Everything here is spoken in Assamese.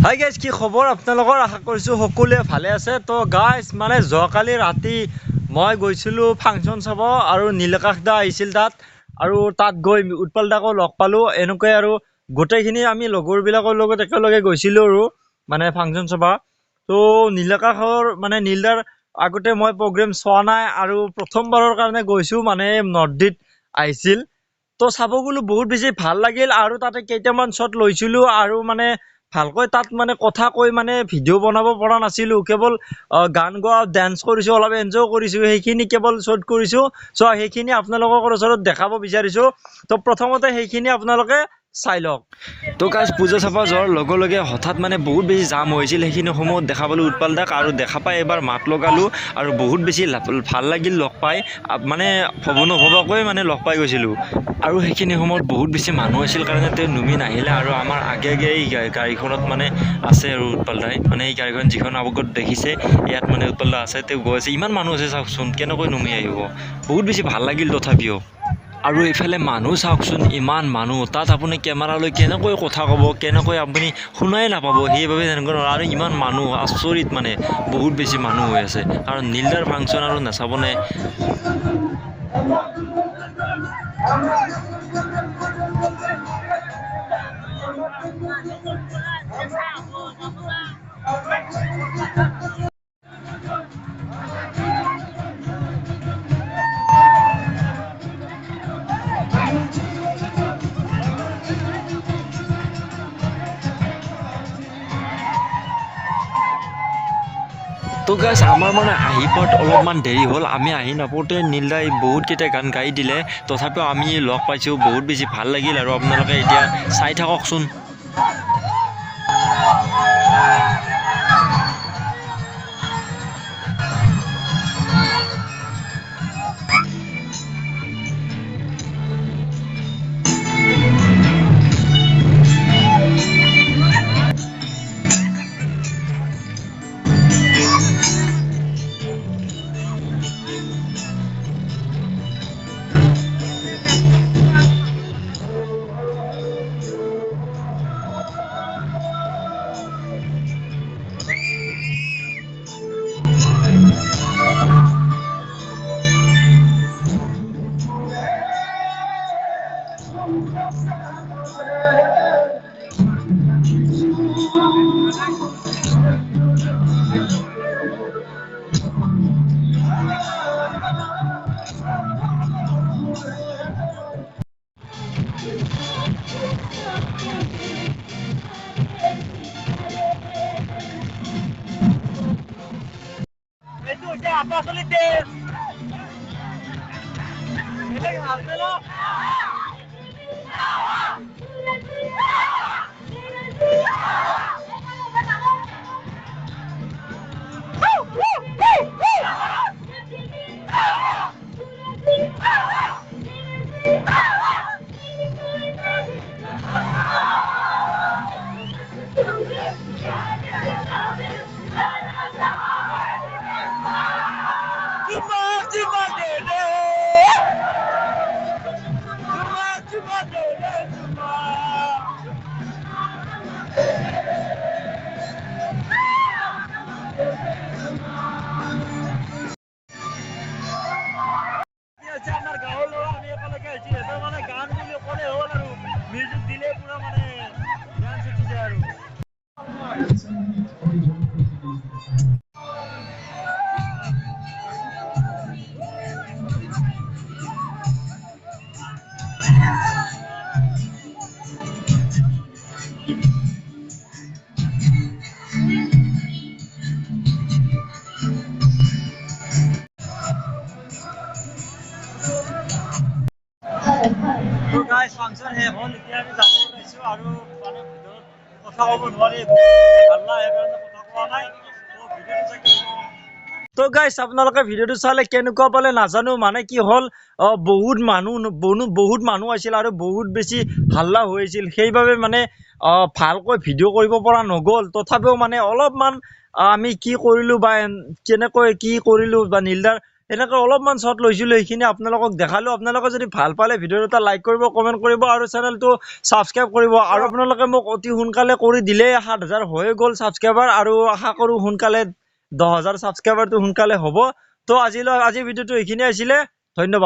হাই গাইজ, কি খবৰ আপোনালোকৰ? আশা কৰিছোঁ সকলোৱে ভালে আছে। তো গাইজ মানে যোৱাকালি ৰাতি মই গৈছিলোঁ ফাংচন চাব আৰু নীলাকাশ দা আহিছিল তাত, আৰু তাত গৈ উৎপল দাকো লগ পালোঁ। এনেকৈ আৰু গোটেইখিনি আমি লগৰবিলাকৰ লগত একেলগে গৈছিলোঁ আৰু মানে ফাংচন চাব। তো নীলাকাশৰ মানে নীলদাৰ আগতে মই প্ৰগ্ৰেম চোৱা নাই আৰু প্ৰথমবাৰৰ কাৰণে গৈছোঁ, মানে নৰ্থ আহিছিল। তো চাব গ'লো, বহুত বেছি ভাল লাগিল আৰু তাতে কেইটামান শ্বট লৈছিলোঁ আৰু মানে ভালকৈ তাত মানে কথা কৈ মানে ভিডিঅ' বনাব পৰা নাছিলোঁ। কেৱল গান গোৱা, ডান্স কৰিছোঁ, অলপ এনজয় কৰিছোঁ, সেইখিনি কেৱল শ্বুট কৰিছোঁ। চ' সেইখিনি আপোনালোকৰ ওচৰত দেখাব বিচাৰিছোঁ। তো প্ৰথমতে সেইখিনি আপোনালোকে চাই লওক। তো গাইজ, পূজা চাব যোৱাৰ লগে লগে হঠাৎ মানে বহুত বেছি জাম হৈছিল। সেইখিনি সময়ত দেখা পালোঁ উৎপল দাক, আৰু দেখা পাই এবাৰ মাত লগালোঁ আৰু বহুত বেছি ভাল লাগিল লগ পাই। মানে নভবাকৈ মানে লগ পাই গৈছিলোঁ। আৰু সেইখিনি সময়ত বহুত বেছি মানুহ আছিল কাৰণে তেওঁ নুমি নাহিলে, আৰু আমাৰ আগে আগে এই গাড়ীখনত মানে আছে আৰু উৎপল দাই, মানে এই গাড়ীখন যিখন আগত দেখিছে ইয়াত মানে উৎপল দা আছে, তেওঁ গৈ আছে। ইমান মানুহ আছে চাওকচোন, কেনেকৈ নুমি আহিব। বহুত বেছি ভাল লাগিল তথাপিও। আৰু এইফালে মানুহ চাওকচোন, ইমান মানুহ তাত আপুনি কেমেৰালৈ কেনেকৈ কথা ক'ব, কেনেকৈ আপুনি শুনাই নাপাব, সেইবাবে তেনেকুৱা। আৰু ইমান মানুহ, আচৰিত মানে বহুত বেছি মানুহ হৈ আছে। কাৰণ নীলদাৰ ফাংচন আৰু নাচাবনে। তো গাইজ, আমাৰ মানে আহি পোৱাত অলপমান দেৰি হ'ল। আমি আহি নাপাওঁতে নীলদাই বহুতকেইটা গান গাই দিলে, তথাপিও আমি লগ পাইছোঁ, বহুত বেছি ভাল লাগিল। আৰু আপোনালোকে এতিয়া চাই থাককচোন। আমাৰ গাঁৱৰ ল'ৰা আমি একেলগে আহিছোঁ, সিহঁতৰ মানে গান বুলি ক'লে হ'ল আৰু মিউজিক দিলে পুৰা মানে ডান্স উঠি যায় আৰু। তো গাইজ, ফাংচন শেষ হ'ল, এতিয়া আমি যাব ওলাইছোঁ আৰু মানে ভিতৰত কথা ক'ব নোৱাৰি, হাল্লা সেইকাৰণে কথা কোৱা নাই। তো গাইজ, আপোনালোকে ভিডিঅ'টো চালে কেনেকুৱা পালে নাজানো। মানে কি হ'ল, বহুত মানুহ আছিল আৰু বহুত বেছি হাল্লা হৈ আছিল, সেইবাবে মানে ভালকৈ ভিডিঅ' কৰিব পৰা নগ'ল। তথাপিও মানে অলপমান আমি কি কৰিলোঁ বা কেনেকৈ কি কৰিলোঁ বা নীলদাৰ এনেকৈ অলপমান শ্বট লৈছিলোঁ, সেইখিনি আপোনালোকক দেখালোঁ। আপোনালোকে যদি ভাল পালে ভিডিঅ' এটা লাইক কৰিব, কমেণ্ট কৰিব আৰু চেনেলটো ছাবস্ক্ৰাইব কৰিব। আৰু আপোনালোকে মোক অতি সোনকালে কৰি দিলে 7,000 হৈ গ'ল ছাবস্ক্ৰাইবাৰ, আৰু আশা কৰোঁ সোনকালে 10,000 ছাবস্ক্ৰাইবাৰটো সোনকালে হ'ব। তো আজিৰ ভিডিঅ'টো এইখিনিয়ে আছিলে। ধন্যবাদ।